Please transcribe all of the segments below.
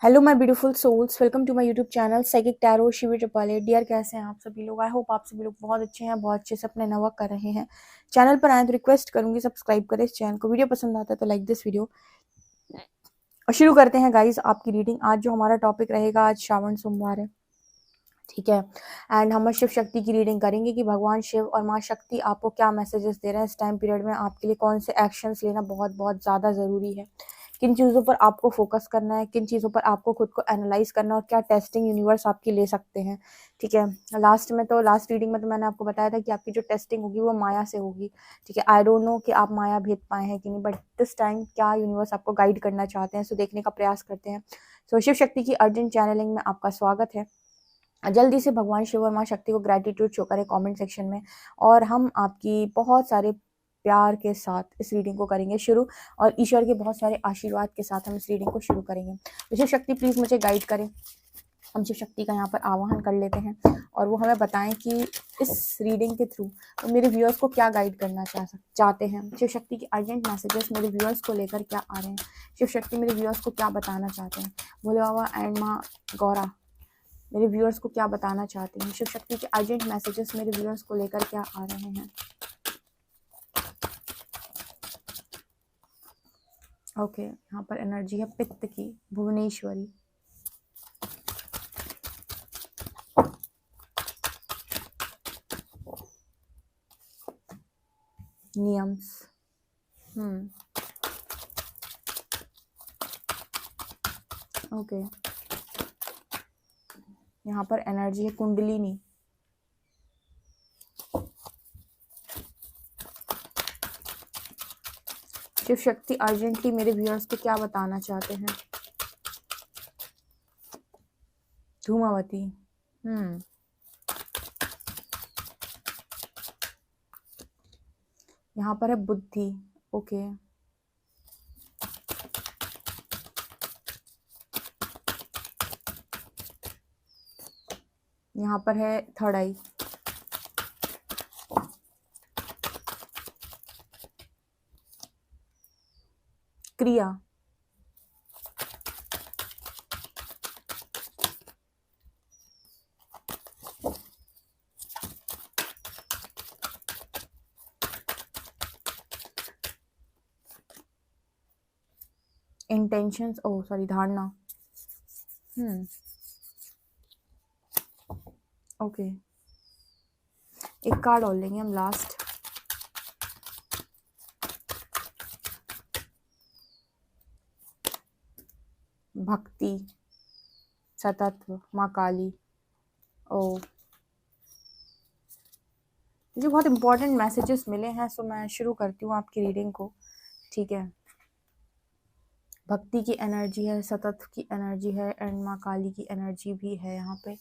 Hello my beautiful souls, welcome to my YouTube channel psychic tarot शिविर triple. Dear, कैसे हैं आप सभी लोग? आई होप आप सभी लोग बहुत अच्छे हैं, बहुत अच्छे से अपने नवर्क कर रहे हैं। चैनल पर आए तो रिक्वेस्ट करूंगी सब्सक्राइब करें इस चैनल को। वीडियो पसंद आता है तो लाइक दिस वीडियो। और शुरू करते हैं गाइस आपकी रीडिंग। आज जो हमारा टॉपिक रहेगा, आज श्रावण सोमवार है, ठीक है। एंड हम शिव शक्ति की रीडिंग करेंगे कि भगवान शिव और माँ शक्ति आपको क्या मैसेजेस दे रहे हैं इस टाइम पीरियड में। आपके लिए कौन से एक्शंस लेना बहुत बहुत ज़्यादा ज़रूरी है, किन चीज़ों पर आपको फोकस करना है, किन चीज़ों पर आपको खुद को एनालाइज करना है, और क्या टेस्टिंग यूनिवर्स आपकी ले सकते हैं, ठीक है। लास्ट रीडिंग में तो मैंने आपको बताया था कि आपकी जो टेस्टिंग होगी वो माया से होगी, ठीक है। आई डोंट नो कि आप माया भेद पाए हैं कि नहीं, बट दिस टाइम क्या यूनिवर्स आपको गाइड करना चाहते हैं, सो देखने का प्रयास करते हैं। सो शिव शक्ति की अर्जेंट चैनलिंग में आपका स्वागत है। जल्दी से भगवान शिव और माँ शक्ति को ग्रैटिट्यूड शो करें कमेंट सेक्शन में, और हम आपकी बहुत सारे प्यार के साथ इस रीडिंग को करेंगे शुरू, और ईश्वर के बहुत सारे आशीर्वाद के साथ हम इस रीडिंग को शुरू करेंगे। तो शिव शक्ति प्लीज़ मुझे गाइड करें। हम शिव शक्ति का यहाँ पर आवाहन कर लेते हैं और वो हमें बताएं कि इस रीडिंग के थ्रू वो मेरे व्यूअर्स को क्या गाइड करना चाहते हैं। शिव शक्ति के अर्जेंट मैसेजेस मेरे व्यूअर्स को लेकर क्या आ रहे हैं, शिव शक्ति मेरे व्यूअर्स को क्या बताना चाहते हैं। भोले बाबा एंड माँ गौरा मेरे व्यूअर्स को क्या बताना चाहते हैं। शिव शक्ति के अर्जेंट मैसेजेस मेरे व्यूअर्स को लेकर क्या आ रहे हैं। ओके, यहाँ पर एनर्जी है पित्त की, भुवनेश्वरी। नियम्स। ओके, यहाँ पर एनर्जी है कुंडलिनी। शिव शक्ति अर्जेंटली मेरे व्यूअर्स को क्या बताना चाहते हैं। धूमावती। यहाँ पर है बुद्धि। ओके, यहाँ पर है थर्ड आई। क्रिया। इंटेंशंस, ओ सॉरी, धारणा। ओके, एक कार्ड और लेंगे हम लास्ट। भक्ति, सतत्व, माँ काली। ओ, मुझे बहुत इंपॉर्टेंट मैसेजेस मिले हैं, सो मैं शुरू करती हूँ आपकी रीडिंग को, ठीक है। भक्ति की एनर्जी है, सतत्व की एनर्जी है, एंड माँ काली की एनर्जी भी है यहाँ पे।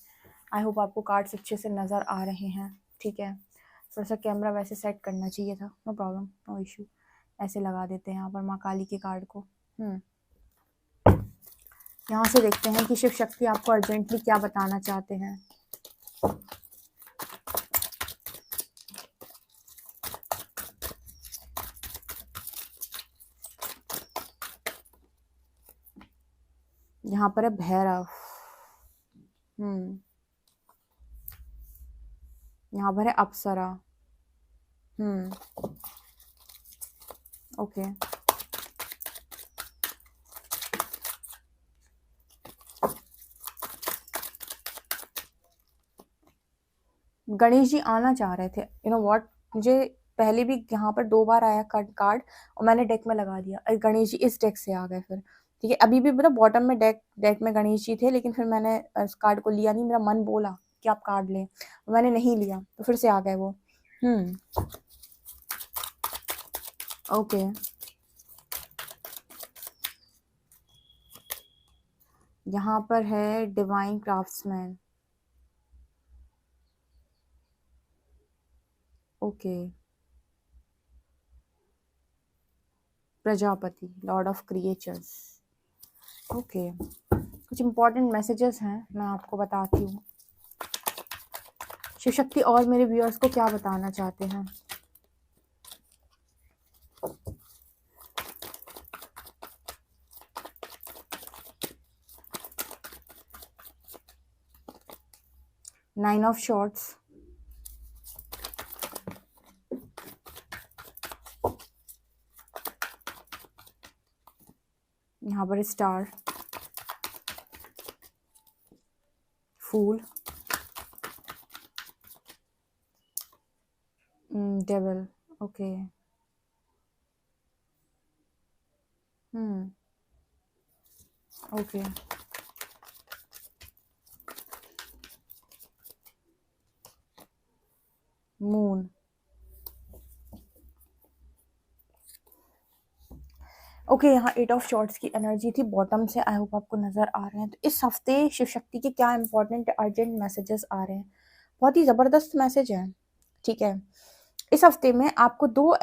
आई होप आपको कार्ड्स अच्छे से नज़र आ रहे हैं, ठीक है। थोड़ा सा कैमरा वैसे सेट करना चाहिए था, नो प्रॉब्लम, नो इशू। ऐसे लगा देते हैं यहाँ पर माँ काली के कार्ड को। यहाँ से देखते हैं कि शिव शक्ति आपको अर्जेंटली क्या बताना चाहते हैं। यहाँ पर है भैरव। यहाँ पर है अप्सरा। ओके, गणेश जी आना चाह रहे थे। यू नो व्हाट, मुझे पहले भी यहाँ पर 2 बार आया कार्ड और मैंने डेक में लगा दिया। गणेश जी इस डेक से आ गए फिर, ठीक है। अभी भी मतलब बॉटम में डेक में गणेश जी थे, लेकिन फिर मैंने इस कार्ड को लिया नहीं। मेरा मन बोला कि आप कार्ड लें, मैंने नहीं लिया, तो फिर से आ गए वो। ओके, यहाँ पर है divine craftsman. Okay, Prajapati, Lord of creatures. Okay, कुछ इंपॉर्टेंट मैसेजेस हैं, मैं आपको बताती हूँ। शिव शक्ति और मेरे व्यूअर्स को क्या बताना चाहते हैं। 9 ऑफ शॉर्ट्स, यहाँ पर star, fool, devil, okay, okay, moon, okay, यहाँ 8 ऑफ शॉर्ट्स की एनर्जी थी बॉटम से। आई होप आपको नजर आ रहे हैं। तो इस हफ्ते शिव शक्ति के क्या इंपॉर्टेंट अर्जेंट मैसेजेस आ रहे हैं, बहुत ही जबरदस्त मैसेज है, ठीक है। इस हफ्ते में आपको दो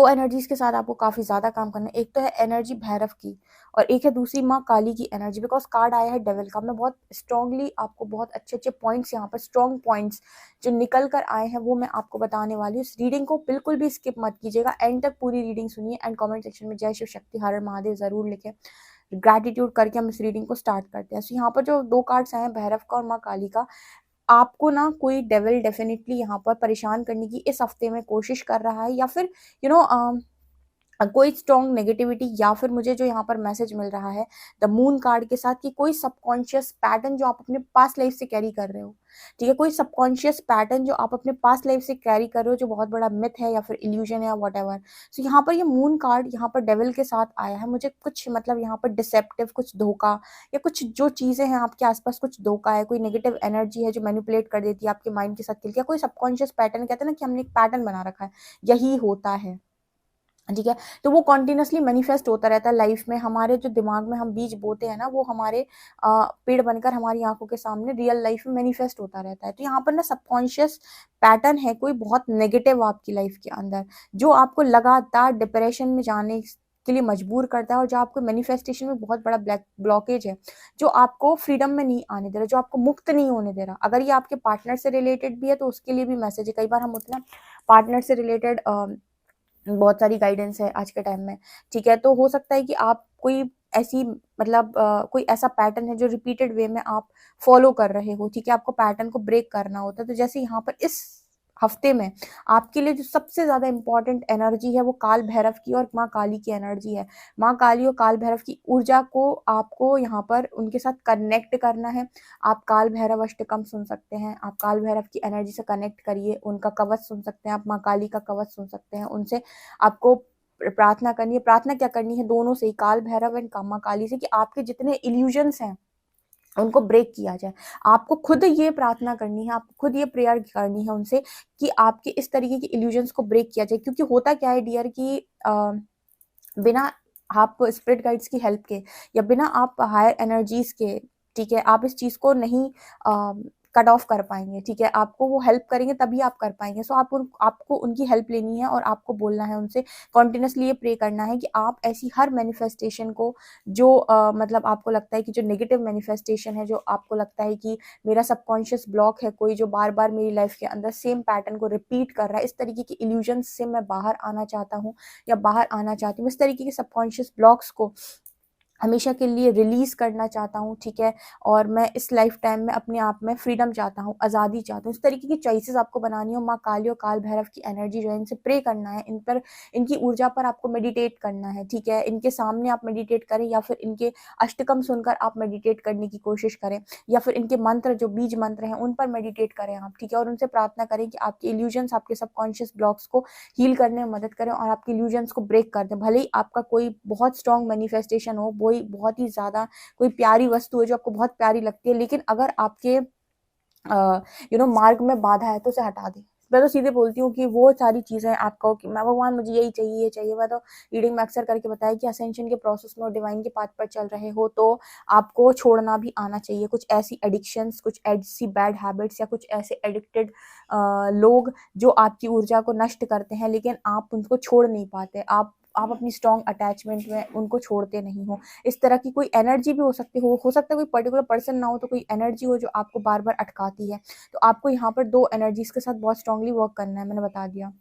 एनर्जीज के साथ आपको काफी ज्यादा काम करना है। एक तो है एनर्जी भैरव की और एक है दूसरी माँ काली की एनर्जी। बिकॉज कार्ड आया है डेविल का। मैं बहुत स्ट्रांगली आपको बहुत अच्छे अच्छे पॉइंट्स यहाँ पर, स्ट्रॉन्ग पॉइंट्स जो निकल कर आए हैं वो मैं आपको बताने वाली हूँ। इस रीडिंग को बिल्कुल भी स्किप मत कीजिएगा, एंड तक पूरी रीडिंग सुनिए एंड कमेंट सेक्शन में जय शिव शक्ति हर हर महादेव जरूर लिखें। ग्रैटिट्यूड करके हम इस रीडिंग को स्टार्ट करते हैं। सो यहाँ पर जो दो कार्ड्स आए हैं भैरव का और माँ काली का, आपको ना कोई डेविल डेफिनेटली यहाँ पर परेशान करने की इस हफ्ते में कोशिश कर रहा है, या फिर यू नो कोई स्ट्रॉन्ग नेगेटिविटी, या फिर मुझे जो यहाँ पर मैसेज मिल रहा है द मून कार्ड के साथ कि कोई सबकॉन्शियस पैटर्न जो आप अपने पास्ट लाइफ से कैरी कर रहे हो, ठीक है, कोई सबकॉन्शियस पैटर्न जो आप अपने पास्ट लाइफ से कैरी कर रहे हो जो बहुत बड़ा मिथ है या फिर इल्यूजन है या वट एवर। सो यहाँ पर ये मून कार्ड यहाँ पर डेविल के साथ आया है। मुझे कुछ मतलब यहाँ पर डिसेप्टिव, कुछ धोखा या कुछ जो चीजें हैं आपके आसपास, कुछ धोखा है, कोई नेगेटिव एनर्जी है जो मैनिपुलेट कर देती है आपके माइंड के साथ खेल के, कोई सबकॉन्शियस पैटर्न, कहते हैं ना कि हमने एक पैटर्न बना रखा है, यही होता है, ठीक है। तो वो कॉन्टिन्यूसली मैनिफेस्ट होता रहता है लाइफ में। हमारे जो दिमाग में हम बीज बोते हैं ना, वो हमारे पेड़ बनकर हमारी आंखों के सामने रियल लाइफ में मैनिफेस्ट होता रहता है। तो यहाँ पर ना सबकॉन्शियस पैटर्न है कोई बहुत नेगेटिव आपकी लाइफ के अंदर, जो आपको लगातार डिप्रेशन में जाने के लिए मजबूर करता है, और जो आपको मैनिफेस्टेशन में बहुत बड़ा ब्लॉकेज है, जो आपको फ्रीडम में नहीं आने दे रहा, जो आपको मुक्त नहीं होने दे रहा। अगर ये आपके पार्टनर से रिलेटेड भी है तो उसके लिए भी मैसेज है। कई बार हम होते ना पार्टनर से रिलेटेड बहुत सारी गाइडेंस है आज के टाइम में, ठीक है। तो हो सकता है कि आप कोई ऐसी मतलब कोई ऐसा पैटर्न है जो रिपीटेड वे में आप फॉलो कर रहे हो, ठीक है, आपको पैटर्न को ब्रेक करना होता है। तो जैसे यहाँ पर इस हफ्ते में आपके लिए जो सबसे ज्यादा इंपॉर्टेंट एनर्जी है वो काल भैरव की और माँ काली की एनर्जी है। माँ काली और काल भैरव की ऊर्जा को आपको यहाँ पर उनके साथ कनेक्ट करना है। आप काल भैरव अष्टकम सुन सकते हैं, आप काल भैरव की एनर्जी से कनेक्ट करिए, उनका कवच सुन सकते हैं, आप माँ काली का कवच सुन सकते हैं। उनसे आपको प्रार्थना करनी है। प्रार्थना क्या करनी है, दोनों से ही, काल भैरव एंड माँ काली से, कि आपके जितने इल्यूजन्स हैं उनको ब्रेक किया जाए। आपको खुद ये प्रार्थना करनी है, आपको खुद ये प्रेयर करनी है उनसे कि आपके इस तरीके की इल्यूजन्स को ब्रेक किया जाए। क्योंकि होता क्या है डियर कि बिना आप स्पिरिट गाइड्स की हेल्प के या बिना आप हायर एनर्जीज के, ठीक है, आप इस चीज को नहीं कट ऑफ कर पाएंगे, ठीक है। आपको वो हेल्प करेंगे तभी आप कर पाएंगे। सो आपको उनकी हेल्प लेनी है और आपको बोलना है उनसे, कॉन्टिन्यूसली ये प्रे करना है कि आप ऐसी हर मैनिफेस्टेशन को जो मतलब आपको लगता है कि जो नेगेटिव मैनिफेस्टेशन है, जो आपको लगता है कि मेरा सबकॉन्शियस ब्लॉक है कोई जो बार बार मेरी लाइफ के अंदर सेम पैटर्न को रिपीट कर रहा है, इस तरीके की इल्यूजन से मैं बाहर आना चाहता हूँ या बाहर आना चाहती हूँ, इस तरीके के सबकॉन्शियस ब्लॉक्स को हमेशा के लिए रिलीज करना चाहता हूँ, ठीक है। और मैं इस लाइफ टाइम में अपने आप में फ्रीडम चाहता हूँ, आज़ादी चाहता हूँ। इस तरीके की चॉइसेस आपको बनानी हो। माँ काली और काल भैरव की एनर्जी जो है, इनसे प्रे करना है, इन पर, इनकी ऊर्जा पर आपको मेडिटेट करना है, ठीक है। इनके सामने आप मेडिटेट करें या फिर इनके अष्टकम सुनकर आप मेडिटेट करने की कोशिश करें, या फिर इनके मंत्र जो बीज मंत्र हैं उन पर मेडिटेट करें आप, ठीक है। और उनसे प्रार्थना करें कि आपके इल्यूजन्स, आपके सबकॉन्शियस ब्लॉक्स को हील करने में मदद करें और आपके इल्यूजन्स को ब्रेक कर दें। भले ही आपका कोई बहुत स्ट्रॉन्ग मैनिफेस्टेशन हो, वही बहुत ही ज्यादा कोई प्यारी वस्तु है जो आपको बहुत प्यारी लगती है, लेकिन अगर आपके मार्ग में बाधा है तो उसे हटा दें। मैं तो सीधे बोलती हूँ कि वो सारी चीजें आप कहो कि मैं भगवान मुझे यही चाहिए, ये चाहिए। मैं तो रीडिंग में अक्सर करके बताया कि असेंशन के प्रोसेस में और डिवाइन के पाथ पर चल रहे हो तो आपको छोड़ना भी आना चाहिए कुछ ऐसी एडिक्शंस, कुछ ऐसी बैड हैबिट्स या कुछ ऐसे एडिक्टेड लोग जो आपकी ऊर्जा को नष्ट करते हैं, लेकिन आप उनको छोड़ नहीं पाते। आप अपनी स्ट्रॉन्ग अटैचमेंट में उनको छोड़ते नहीं हो। इस तरह की कोई एनर्जी भी हो सकता है कोई पर्टिकुलर पर्सन ना हो तो कोई एनर्जी हो जो आपको बार बार अटकाती है। तो आपको यहाँ पर दो एनर्जीज के साथ बहुत स्ट्रांगली वर्क करना है, मैंने बता दिया।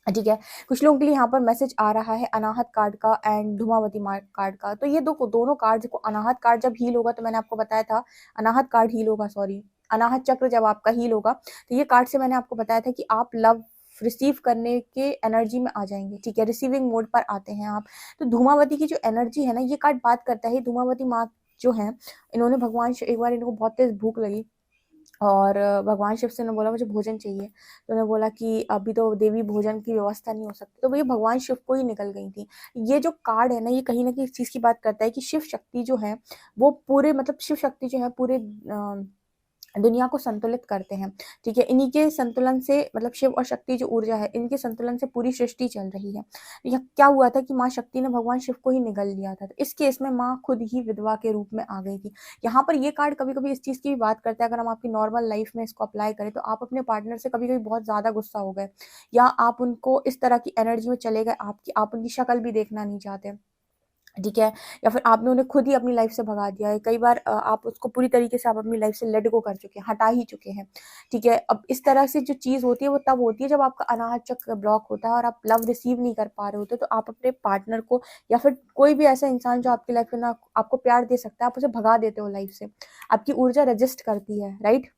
ठीक है। कुछ लोगों के लिए यहाँ पर मैसेज आ रहा है अनाहत कार्ड का एंड धूमावती कार्ड का। तो ये दोनों कार्ड, देखो अनाहत कार्ड जब हील होगा तो मैंने आपको बताया था, अनाहत कार्ड हील होगा, सॉरी, अनाहत चक्र जब आपका हील होगा तो ये कार्ड से मैंने आपको बताया था कि आप लव रिसीव करने के एनर्जी में आ जाएंगे। ठीक है, रिसीविंग मोड पर आते हैं आप। तो धूमावती की जो एनर्जी है ना, ये कार्ड बात करता है, धूमावती माँ जो है, इन्होंने भगवान एक बार इनको बहुत तेज भूख लगी और भगवान शिव से ने बोला मुझे भोजन चाहिए। तो उन्होंने बोला कि अभी तो देवी भोजन की व्यवस्था नहीं हो सकती, तो वो ये भगवान शिव को ही निकल गई थी। ये जो कार्ड है ना, ये कहीं ना कहीं इस चीज की बात करता है कि शिव शक्ति जो है वो पूरे, मतलब शिव शक्ति जो है पूरे दुनिया को संतुलित करते हैं। ठीक है, इन्हीं के संतुलन से, मतलब शिव और शक्ति जो ऊर्जा है, इनके संतुलन से पूरी सृष्टि चल रही है। यह क्या हुआ था कि माँ शक्ति ने भगवान शिव को ही निगल लिया था, तो इस केस में माँ खुद ही विधवा के रूप में आ गई थी। यहाँ पर ये कार्ड कभी कभी इस चीज की भी बात करता है, अगर हम आपकी नॉर्मल लाइफ में इसको अप्लाई करें तो आप अपने पार्टनर से कभी कभी बहुत ज्यादा गुस्सा हो गए, या आप उनको इस तरह की एनर्जी में चले गए, आप उनकी शक्ल भी देखना नहीं चाहते। ठीक है, या फिर आपने उन्हें खुद ही अपनी लाइफ से भगा दिया है। कई बार आप उसको पूरी तरीके से आप अपनी लाइफ से लेट गो कर चुके हैं, हटा ही चुके हैं। ठीक है, अब इस तरह से जो चीज होती है वो तब होती है जब आपका अनाहत चक्र ब्लॉक होता है और आप लव रिसीव नहीं कर पा रहे होते, तो आप अपने पार्टनर को या फिर कोई भी ऐसा इंसान जो आपकी लाइफ में ना आपको प्यार दे सकता है, आप उसे भगा देते हो लाइफ से। आपकी ऊर्जा रजिस्ट करती है, राइट।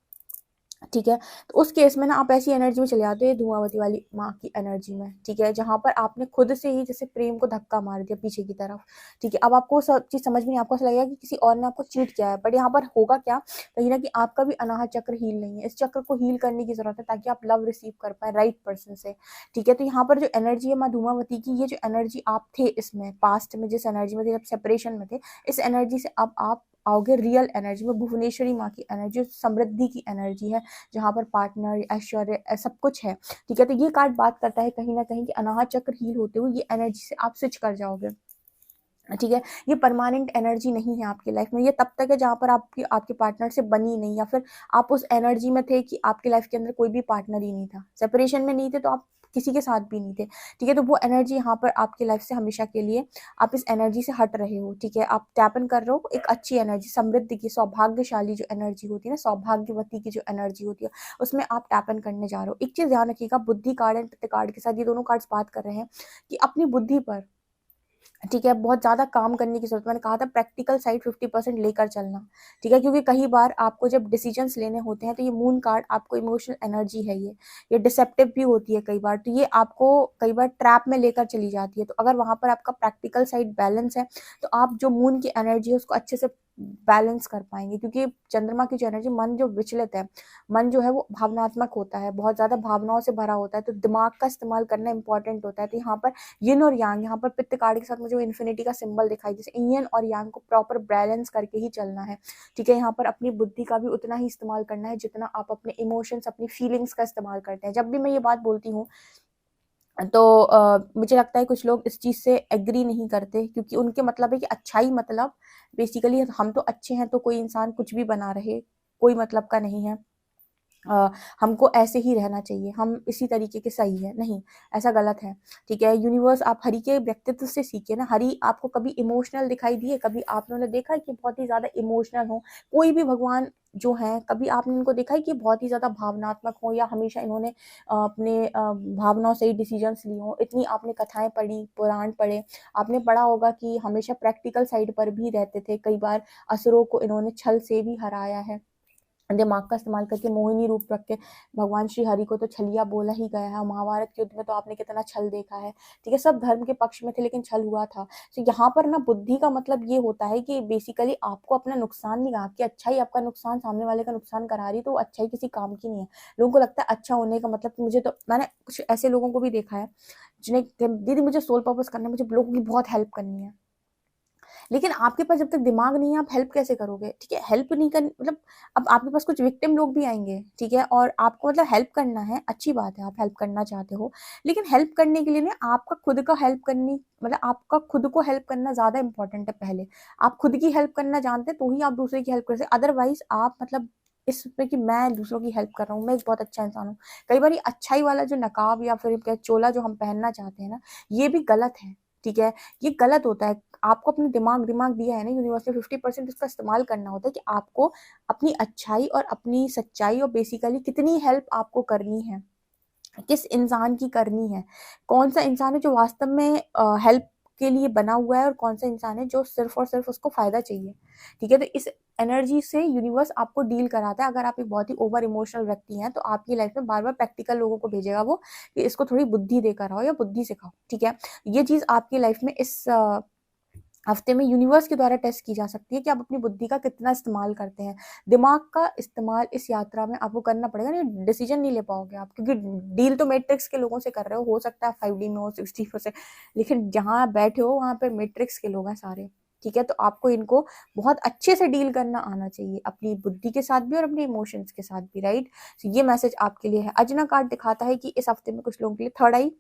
ठीक है, तो उस केस में ना आप ऐसी एनर्जी में चले जाते हो, धुआंवती वाली माँ की एनर्जी में। ठीक है, जहां पर आपने खुद से ही जैसे प्रेम को धक्का मार दिया पीछे की तरफ। ठीक है, अब आपको सब चीज समझ में नहीं, आपको ऐसा लगेगा कि किसी और ने आपको चीट किया है, बट यहाँ पर होगा क्या, कहीं ना कि आपका भी अनाहत चक्र हील नहीं है। इस चक्र को हील करने की जरूरत है ताकि आप लव रिसीव कर पाए राइट पर्सन से। ठीक है, तो यहाँ पर जो एनर्जी है माँ धूमावती की, ये जो एनर्जी आप थे इसमें पास्ट में, जिस एनर्जी में थे जब सेपरेशन में थे, इस एनर्जी से अब आप आओगे रियल एनर्जी में, भुवनेश्वरी माँ की एनर्जी, समृद्धि की एनर्जी है, जहां पर पार्टनर, ऐश्वर्य, सब कुछ है। ठीक है, तो ये कार्ड बात करता है कहीं ना कहीं कि अनाहत चक्र हील होते हुए ये एनर्जी से आप स्विच कर जाओगे। ठीक है, ये परमानेंट एनर्जी नहीं है आपकी लाइफ में, ये तब तक है जहां पर आपकी आपके पार्टनर से बनी नहीं, या फिर आप उस एनर्जी में थे कि आपकी लाइफ के अंदर कोई भी पार्टनर ही नहीं था, सेपरेशन में नहीं थे तो आप किसी के साथ भी नहीं थे। ठीक है, तो वो एनर्जी यहाँ पर आपकी लाइफ से हमेशा के लिए, आप इस एनर्जी से हट रहे हो। ठीक है, आप टैपन कर रहे हो एक अच्छी एनर्जी, समृद्धि की, सौभाग्यशाली जो एनर्जी होती है ना, सौभाग्यवती की जो एनर्जी होती है, उसमें आप टैपन करने जा रहे हो। एक चीज ध्यान रखिएगा, बुद्धि कार्ड एंड पित्त कार्ड के साथ ये दोनों कार्ड्स बात कर रहे हैं कि अपनी बुद्धि पर, ठीक है, बहुत ज्यादा काम करने की जरूरत। मैंने कहा था प्रैक्टिकल साइड 50% लेकर चलना। ठीक है, क्योंकि कई बार आपको जब डिसीजंस लेने होते हैं तो ये मून कार्ड आपको इमोशनल एनर्जी है, ये डिसेप्टिव भी होती है कई बार, तो ये आपको कई बार ट्रैप में लेकर चली जाती है। तो अगर वहां पर आपका प्रैक्टिकल साइड बैलेंस है तो आप जो मून की एनर्जी है उसको अच्छे से बैलेंस कर पाएंगे, क्योंकि चंद्रमा की जो एनर्जी, मन जो विचलित है, मन जो है वो भावनात्मक होता है, बहुत ज्यादा भावनाओं से भरा होता है, तो दिमाग का इस्तेमाल करना इंपॉर्टेंट होता है। तो यहाँ पर यिन और यांग, यहाँ पर पित्त कार्ड के साथ मुझे वो इन्फिनिटी का सिंबल दिखाई, जैसे यिन और यांग को प्रॉपर बैलेंस करके ही चलना है। ठीक है, यहाँ पर अपनी बुद्धि का भी उतना ही इस्तेमाल करना है जितना आप अपने इमोशंस, अपनी फीलिंग्स का इस्तेमाल करते हैं। जब भी मैं ये बात बोलती हूँ तो मुझे लगता है कुछ लोग इस चीज से एग्री नहीं करते, क्योंकि उनके मतलब है कि अच्छाई, मतलब बेसिकली हम तो अच्छे हैं तो कोई इंसान कुछ भी बना रहे, कोई मतलब का नहीं है। अ, हमको ऐसे ही रहना चाहिए, हम इसी तरीके के सही है, नहीं, ऐसा गलत है। ठीक है, यूनिवर्स, आप हरि के व्यक्तित्व से सीखिए ना। हरि आपको कभी इमोशनल दिखाई दिए, कभी आपने देखा है कि बहुत ही ज्यादा इमोशनल हो? कोई भी भगवान जो है, कभी आपने इनको देखा है कि बहुत ही ज्यादा भावनात्मक हो, या हमेशा इन्होंने अपने भावनाओं से ही डिसीजंस लिए हो? इतनी आपने कथाएं पढ़ी, पुराण पढ़े, आपने पढ़ा होगा कि हमेशा प्रैक्टिकल साइड पर भी रहते थे। कई बार असुरों को इन्होंने छल से भी हराया है, दिमाग का इस्तेमाल करके मोहिनी रूप रख के। भगवान श्री हरि को तो छलिया बोला ही गया है, महाभारत के युद्ध में तो आपने कितना छल देखा है। ठीक है, सब धर्म के पक्ष में थे लेकिन छल हुआ था। तो यहाँ पर ना बुद्धि का मतलब ये होता है कि बेसिकली आपको अपना नुकसान नहीं, आपकी अच्छाई आपका नुकसान, सामने वाले का नुकसान करा रही है, तो अच्छाई किसी काम की नहीं है। लोगों को लगता है अच्छा होने का मतलब, मुझे तो, मैंने कुछ ऐसे लोगों को भी देखा है जिन्हें, दीदी मुझे सोल पर्पस करना है, मुझे लोगों की बहुत हेल्प करनी है, लेकिन आपके पास जब तक दिमाग नहीं है आप हेल्प कैसे करोगे? ठीक है, हेल्प नहीं कर, मतलब अब आपके पास कुछ विक्टिम लोग भी आएंगे, ठीक है, और आपको मतलब हेल्प करना है, अच्छी बात है, आप हेल्प करना चाहते हो, लेकिन हेल्प करने के लिए ना आपका खुद का हेल्प करनी, मतलब आपका खुद को हेल्प करना ज्यादा इंपॉर्टेंट है। पहले आप खुद की हेल्प करना जानते हैं तो ही आप दूसरे की हेल्प कर सकते, अदरवाइज आप मतलब इसमें कि मैं दूसरों की हेल्प कर रहा हूँ, मैं एक बहुत अच्छा इंसान हूँ, कई बार ये अच्छाई वाला जो नकाब या फिर क्या चोला जो हम पहनना चाहते हैं ना, ये भी गलत है। ठीक है, ये गलत होता है। आपको अपने दिमाग दिया है ना यूनिवर्स ने, 50% इसका इस्तेमाल करना होता है कि आपको अपनी अच्छाई और अपनी सच्चाई और बेसिकली कितनी हेल्प आपको करनी है। किस इंसान की करनी है, कौन सा इंसान है जो वास्तव में हेल्प के लिए बना हुआ है और कौन सा इंसान है जो सिर्फ और सिर्फ उसको फायदा चाहिए। ठीक है, तो इस एनर्जी से यूनिवर्स आपको डील कराता है। अगर आप एक बहुत ही ओवर इमोशनल व्यक्ति हैं तो आपकी लाइफ में बार बार प्रैक्टिकल लोगों को भेजेगा वो, कि इसको थोड़ी बुद्धि देकर आओ या बुद्धि सिखाओ। ठीक है, ये चीज आपकी लाइफ में इस हफ्ते में यूनिवर्स के द्वारा टेस्ट की जा सकती है कि आप अपनी बुद्धि का कितना इस्तेमाल करते हैं। दिमाग का इस्तेमाल इस यात्रा में आपको करना पड़ेगा, नहीं डिसीजन नहीं ले पाओगे आप, क्योंकि डील तो मैट्रिक्स के लोगों से कर रहे हो सकता है 5D में हो 64 से, लेकिन जहां आप बैठे हो वहां पे मैट्रिक्स के लोग हैं सारे। ठीक है, तो आपको इनको बहुत अच्छे से डील करना आना चाहिए, अपनी बुद्धि के साथ भी और अपने इमोशंस के साथ भी। राइट, तो ये मैसेज आपके लिए है। अजना कार्ड दिखाता है कि इस हफ्ते में कुछ लोगों के लिए थर्ड आई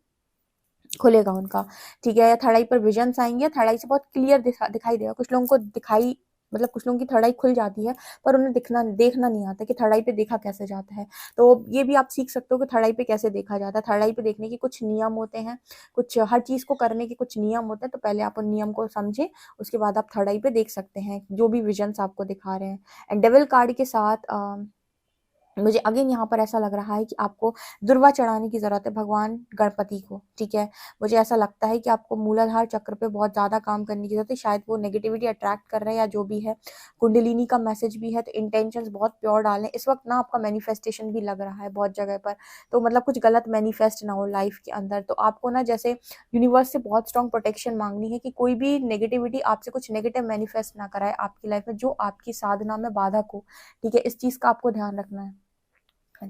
खुलेगा उनका। ठीक है, या थर्ड आई पर विजन्स आएंगे, थर्ड आई से बहुत क्लियर दिखाई देगा। कुछ लोगों को दिखाई, मतलब कुछ लोगों की थर्ड आई खुल जाती है पर उन्हें देखना नहीं आता कि थर्ड आई पे देखा कैसे जाता है। तो ये भी आप सीख सकते हो कि थर्ड आई पे कैसे देखा जाता है। थर्ड आई पे देखने के कुछ नियम होते हैं, कुछ हर चीज को करने के कुछ नियम होते हैं, तो पहले आप उन नियम को समझे, उसके बाद आप थर्ड आई पे देख सकते हैं जो भी विजन्स आपको दिखा रहे हैं। एंड डेविल कार्ड के साथ मुझे अगेन यहाँ पर ऐसा लग रहा है कि आपको दुर्वा चढ़ाने की जरूरत है भगवान गणपति को। ठीक है, मुझे ऐसा लगता है कि आपको मूलाधार चक्र पे बहुत ज्यादा काम करने की जरूरत है। शायद वो नेगेटिविटी अट्रैक्ट कर रहे हैं या जो भी है, कुंडलिनी का मैसेज भी है, तो इंटेंशंस बहुत प्योर डालें इस वक्त ना। आपका मैनिफेस्टेशन भी लग रहा है बहुत जगह पर, तो मतलब कुछ गलत मैनिफेस्ट ना हो लाइफ के अंदर। तो आपको ना जैसे यूनिवर्स से बहुत स्ट्रॉन्ग प्रोटेक्शन मांगनी है कि कोई भी नेगेटिविटी आपसे कुछ नेगेटिव मैनिफेस्ट ना कराए आपकी लाइफ में, जो आपकी साधना में बाधक हो। ठीक है, इस चीज का आपको ध्यान रखना है।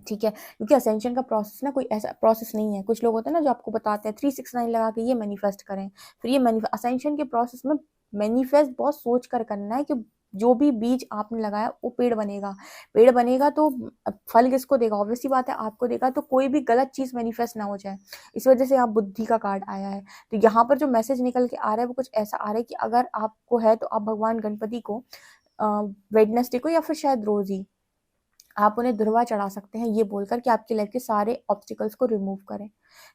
ठीक है, क्योंकि असेंशन का प्रोसेस ना कोई ऐसा प्रोसेस नहीं है। कुछ लोग होते हैं ना जो आपको बताते हैं 369 लगा के ये मैनिफेस्ट करें, फिर ये असेंशन के प्रोसेस में मैनिफेस्ट बहुत सोच कर करना है कि जो भी बीज आपने लगाया वो पेड़ बनेगा। पेड़ बनेगा तो फल किसको देगा? ऑब्वियसली बात है आपको देगा। तो कोई भी गलत चीज मैनिफेस्ट ना हो जाए, इस वजह से आप बुद्धि का कार्ड आया है। तो यहाँ पर जो मैसेज निकल के आ रहा है वो कुछ ऐसा आ रहा है कि अगर आपको है तो आप भगवान गणपति को वेडनेसडे को या फिर शायद रोज ही आप उन्हें दुर्वा चढ़ा सकते हैं, ये बोलकर कि आपकी लाइफ के सारे ऑब्स्टिकल्स को रिमूव करें।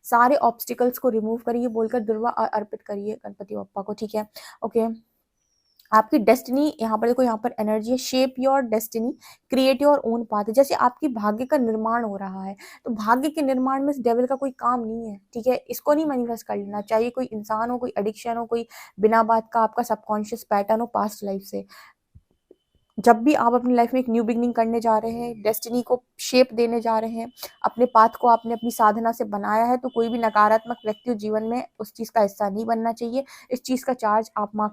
सारे ऑब्स्टिकल्स को रिमूव करिए, ये बोलकर दुर्वा अर्पित करिए गणपति बप्पा को। ठीक है, ओके। आपकी डेस्टिनी यहाँ पर देखो, यहाँ पर एनर्जी है shape your destiny, create your own path. जैसे आपकी भाग्य का निर्माण हो रहा है, तो भाग्य के निर्माण में डेविल का कोई काम नहीं है। ठीक है, इसको नहीं मैनिफेस्ट कर लेना चाहिए। कोई इंसान हो, कोई एडिक्शन हो, कोई बिना बात का आपका सबकॉन्शियस पैटर्न हो पास्ट लाइफ से। जब भी आप अपनी लाइफ में एक न्यू बिगनिंग करने जा रहे हैं, डेस्टिनी को शेप देने जा रहे हैं, अपने पाथ को आपने अपनी साधना से बनाया है, तो कोई भी नकारात्मक व्यक्ति जीवन में उस चीज का हिस्सा नहीं बनना चाहिए। इस चीज का चार्ज आप माँ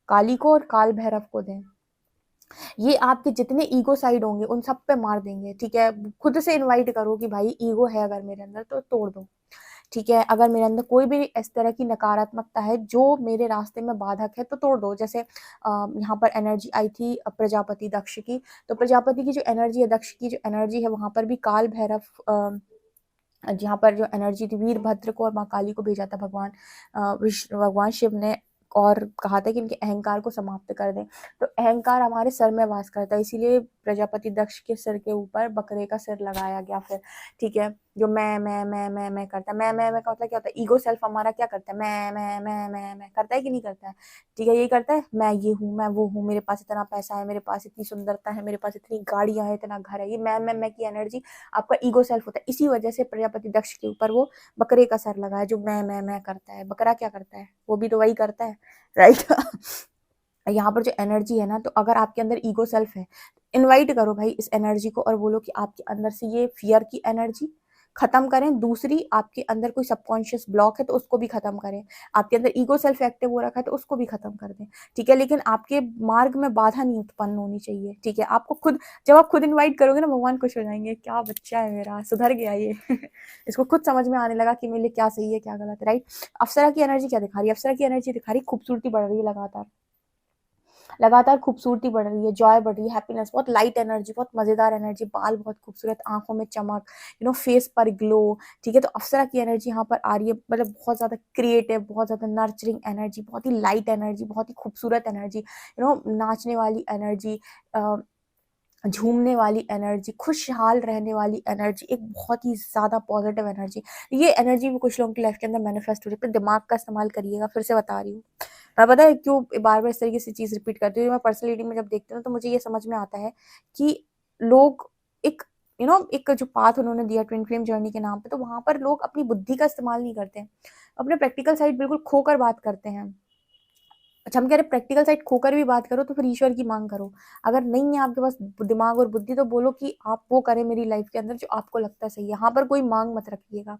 काली को और काल भैरव को दें। ये आपके जितने ईगो साइड होंगे उन सब पे मार देंगे। ठीक है, खुद से इनवाइट करो कि भाई ईगो है अगर मेरे अंदर तो तोड़ दो। ठीक है, अगर मेरे अंदर कोई भी इस तरह की नकारात्मकता है जो मेरे रास्ते में बाधक है तो तोड़ दो। जैसे यहाँ पर एनर्जी आई थी प्रजापति दक्ष की, तो प्रजापति की जो एनर्जी है, दक्ष की जो एनर्जी है, वहां पर भी काल भैरव जहाँ पर जो एनर्जी थी, वीरभद्र को और माँ काली को भेजा था भगवान शिव ने, और कहा था कि इनके अहंकार को समाप्त कर दें। तो अहंकार हमारे सर में वास करता है, इसीलिए प्रजापति दक्ष के सिर के ऊपर बकरे का सिर लगाया गया फिर। ठीक है, जो मैं करता है, मैं का मतलब क्या होता है? ईगो सेल्फ हमारा क्या करता है? मैं करता है कि नहीं करता है? ठीक है, ये करता है, मैं ये हूँ, मैं वो हूँ, मेरे पास इतना पैसा है, मेरे पास इतनी सुंदरता है, मेरे पास इतनी गाड़ियां है, इतना घर है। ये मैं की एनर्जी आपका ईगो सेल्फ होता है। इसी वजह से प्रजापति दक्ष के ऊपर वो बकरे का सर लगाया, जो मैं करता है। बकरा क्या करता है? वो भी तो वही करता है, राइट। यहाँ पर जो एनर्जी है ना, तो अगर आपके अंदर ईगो सेल्फ है, इनवाइट करो भाई इस एनर्जी को और बोलो कि आपके अंदर से ये फियर की एनर्जी खत्म करें। दूसरी, आपके अंदर कोई सबकॉन्शियस ब्लॉक है तो उसको भी खत्म करें। आपके अंदर ईगो सेल्फ एक्टिव हो रखा है तो उसको भी खत्म कर दें। ठीक है, लेकिन आपके मार्ग में बाधा नहीं उत्पन्न होनी चाहिए। ठीक है, आपको खुद, जब आप खुद इनवाइट करोगे ना, भगवान खुश हो जाएंगे, क्या बच्चा है मेरा, सुधर गया ये। इसको खुद समझ में आने लगा कि मेरे लिए क्या सही है क्या गलत है, राइट। अप्सरा की एनर्जी क्या दिखा रही है? अप्सरा की एनर्जी दिखा रही है खूबसूरती बढ़ रही है, लगातार लगातार खूबसूरती बढ़ रही है, जॉय बढ़ रही है, हैप्पीनेस, बहुत लाइट एनर्जी, बहुत मजेदार एनर्जी, बाल बहुत खूबसूरत, आंखों में चमक, फेस पर ग्लो। ठीक है, तो अप्सरा की एनर्जी यहाँ पर आ रही है, मतलब बहुत ज्यादा क्रिएटिव, बहुत ज्यादा नर्चरिंग एनर्जी, बहुत ही लाइट एनर्जी, बहुत ही खूबसूरत एनर्जी, नाचने वाली एनर्जी, झूमने वाली एनर्जी, खुशहाल रहने वाली एनर्जी, एक बहुत ही ज्यादा पॉजिटिव एनर्जी। ये एनर्जी भी कुछ लोगों की लाइफ के अंदर मैनिफेस्ट हो रही है। दिमाग का इस्तेमाल करिएगा, फिर से बता रही हूँ। मैं पता है क्यों बार बार इस तरीके से चीज रिपीट करती हूँ? मैं पर्सनल रीडिंग में जब देखती हूँ तो मुझे ये समझ में आता है कि लोग एक एक जो पाथ उन्होंने दिया ट्विन फ्लेम जर्नी के नाम पे, तो वहां पर लोग अपनी बुद्धि का इस्तेमाल नहीं करते हैं, अपने प्रैक्टिकल साइड बिल्कुल खोकर बात करते हैं। अच्छा, हम कह रहे प्रैक्टिकल साइड खोकर भी बात करो तो फिर ईश्वर की मांग करो। अगर नहीं है आपके पास दिमाग और बुद्धि तो बोलो कि आप वो करें मेरी लाइफ के अंदर जो आपको लगता है सही है। यहाँ पर कोई मांग मत रखिएगा,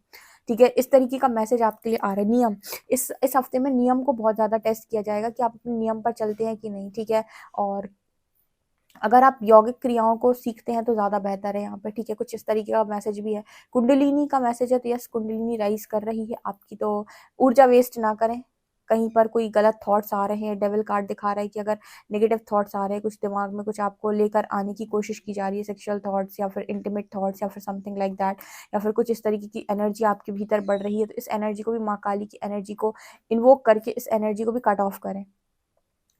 ठीक है। इस तरीके का मैसेज आपके लिए आ रहा है। नियम, इस हफ्ते में नियम को बहुत ज्यादा टेस्ट किया जाएगा कि आप अपने नियम पर चलते हैं कि नहीं, ठीक है। और अगर आप यौगिक क्रियाओं को सीखते हैं तो ज्यादा बेहतर है यहाँ पे, ठीक है। कुछ इस तरीके का मैसेज भी है। कुंडलिनी का मैसेज है, तो यस कुंडलिनी राइज कर रही है आपकी, तो ऊर्जा वेस्ट ना करें। कहीं पर कोई गलत थॉट्स आ रहे हैं, डेविल कार्ड दिखा रहा है कि अगर नेगेटिव थॉट्स आ रहे हैं, कुछ दिमाग में कुछ आपको लेकर आने की कोशिश की जा रही है, सेक्सुअल थॉट्स या फिर इंटीमेट थॉट्स या फिर समथिंग लाइक दैट, या फिर कुछ इस तरीके की एनर्जी आपके भीतर बढ़ रही है, तो इस एनर्जी को भी माँ काली की एनर्जी को इन्वोक करके इस एनर्जी को भी कट ऑफ करें,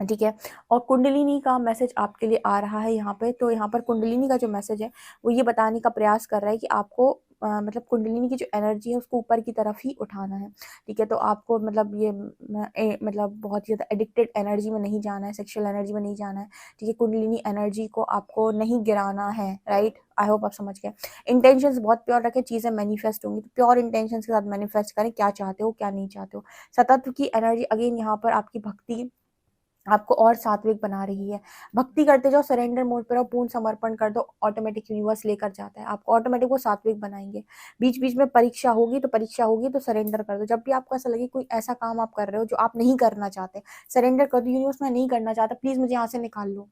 ठीक है। और कुंडलिनी का मैसेज आपके लिए आ रहा है यहाँ पे, तो यहाँ पर कुंडलिनी का जो मैसेज है वो ये बताने का प्रयास कर रहा है कि आपको मतलब कुंडलिनी की जो एनर्जी है उसको ऊपर की तरफ ही उठाना है, ठीक है। तो आपको मतलब ये मतलब बहुत ही ज़्यादा एडिक्टेड एनर्जी में नहीं जाना है, सेक्सुअल एनर्जी में नहीं जाना है, ठीक है। कुंडलिनी एनर्जी को आपको नहीं गिराना है, राइट। आई होप आप समझ गए। इंटेंशंस बहुत प्योर रखें, चीज़ें मैनिफेस्ट होंगी तो प्योर इंटेंशंस के साथ मैनिफेस्ट करें, क्या चाहते हो क्या नहीं चाहते हो। सतत्व की एनर्जी अगेन यहाँ पर आपकी भक्ति आपको और सात्विक बना रही है। भक्ति करते जाओ, सरेंडर मोड पर रहो, पूर्ण समर्पण कर दो, ऑटोमेटिक यूनिवर्स लेकर जाता है आपको, ऑटोमेटिक वो सात्विक बनाएंगे। बीच बीच में परीक्षा होगी तो सरेंडर कर दो। जब भी आपको ऐसा लगे कोई ऐसा काम आप कर रहे हो जो आप नहीं करना चाहते, सरेंडर कर दो, यूनिवर्स मैं नहीं करना चाहता, प्लीज मुझे यहाँ से निकाल लो,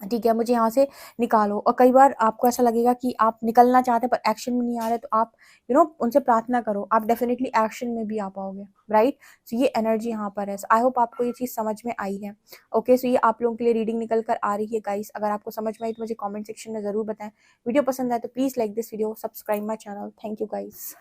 ठीक है, मुझे यहाँ से निकालो। और कई बार आपको ऐसा लगेगा कि आप निकलना चाहते हैं पर एक्शन में नहीं आ रहे, तो आप उनसे प्रार्थना करो, आप डेफिनेटली एक्शन में भी आ पाओगे, राइट। सो ये एनर्जी यहाँ पर है। आई होप आपको ये चीज़ समझ में आई है। ओके, सो ये आप लोगों के लिए रीडिंग निकल कर आ रही है गाइस। अगर आपको समझ में आई तो मुझे कॉमेंट सेक्शन में ज़रूर बताएं। वीडियो पसंद आए तो please like this video, subscribe my channel. Thank you guys.